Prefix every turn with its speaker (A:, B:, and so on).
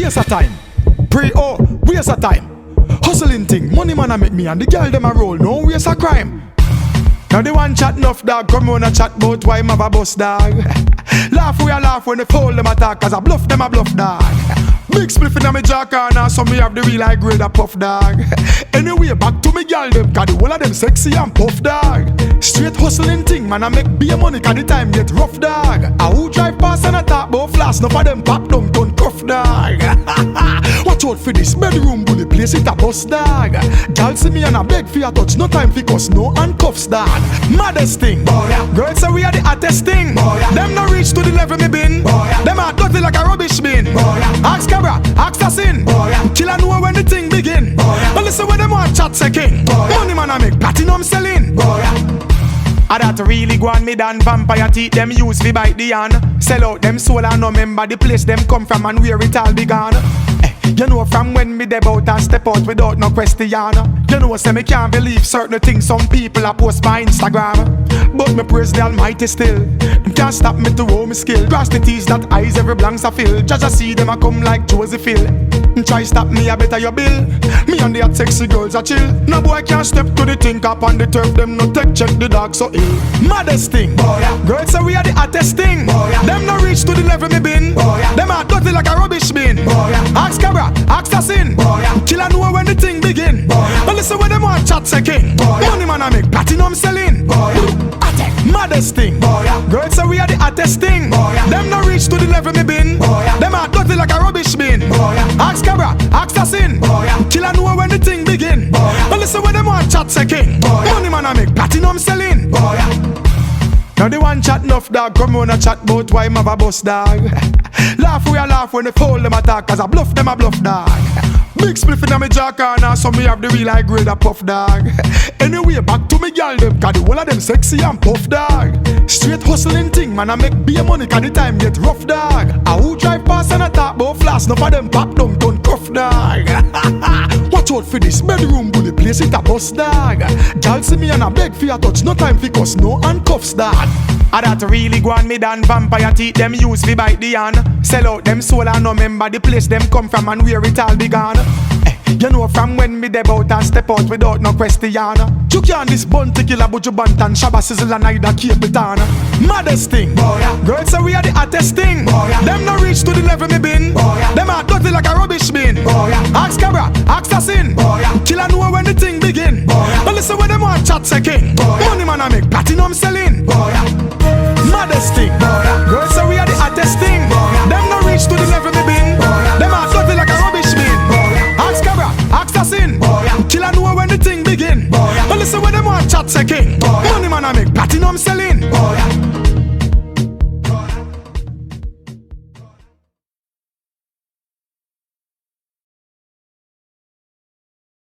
A: waste of time. Waste of time. Hustling thing, money man a make me and the girl them a roll, no waste of crime. Now the one chat enough dog, come on a chat about why him have a bus dog. Laugh we a laugh when they fool them attack, cause I bluff them a bluff dog. Big spliff in my jaw corner, so me have the real high grade a puff dog. Anyway, back to me girl them, cause the whole of them sexy and puff dog. Straight hustling thing, man I make beer money, cause the time get rough dog. I who drive past and I talk about flash, enough of them pop down turn cuff dog. Watch out for this bedroom bully, place it a bus dog. Girl see me and I beg for a touch, no time for cuss, no handcuffs dog. Maddest thing, girls say we are the hottest thing. Them no reach to the level me been. Them are dirty like a rubbish bin. Ask Cabra, ask Assassin. Killer know when the thing begin. But listen when them want chat say king. Money man I make platinum selling. I that really go on me than vampire teeth them use fi bite the hand. Sell out them soul and no member the place them come from and where it all began. You know from when me deb out and step out without no question. You know say me can't believe certain things some people a post by Instagram. But me praise the Almighty still. Them can't stop me to roll me skill. Cross the T's that eyes every blanks I fill. Judge I see them a come like Joseph Hill. Try stop me, I better your bill. Me and the hot sexy girls are chill. No boy can't step to the think up on the turf. Them no take check the dog so ill. Maddest thing, girls say we are the hottest thing. Them no reach to the level me been. Them are dirty like a rubbish bin. Ask Cabra, ask Assassin. Killer know when the thing begin. But listen when them want chat say king. Money man I make platinum selling. Maddest thing, girls say we are the hottest thing. Them no reach to the level me been. Them are dirty like a rubbish bin. Ask Cabra, ask Assassin. Killer know when the thing begin. But listen when them want chat say king. Money man I make platinum selling. Now the one chat enough dog, come on a chat about why him have a bus dog. Laugh we a laugh when they fool them attack, cause I bluff them a bluff dog. Big spliff in my jaw corner, so me have the real high grade a puff dog. Anyway, back to me girl them, cause the whole of them sexy and puff dog. Straight hustling thing, man I make beer money, cause the time get rough dog. I who drive past and I talk about flash, enough of them pop down turn cuff dog. Watch out for this bedroom bully, place it a bus dog. Girl see me and I beg for a touch, no time for cuss, no handcuffs dog. I that really go on me than vampire teeth them use fi bite the hand. Sell out them soul and no member the place them come from and where it all began. You know from when me deb out and step out without no question. You can't this bun to kill a buju bantan, shabba sizzle and either keep it on. Maddest thing, girls say we are the hottest thing. Them no reach to the level me been. Them are dirty like a rubbish bin. Ask Cabra, ask Assassin. Killer know when the thing begin. But listen when them want chat say king. Money man I make platinum selling. Maddest thing, girls say we are the hottest thing. Them no reach to the level me been. Them are dirty like a rubbish bin. Ask Cabra, ask Assassin. Killer know when the thing begin. But listen when them want chat say king. Money man I make platinum selling.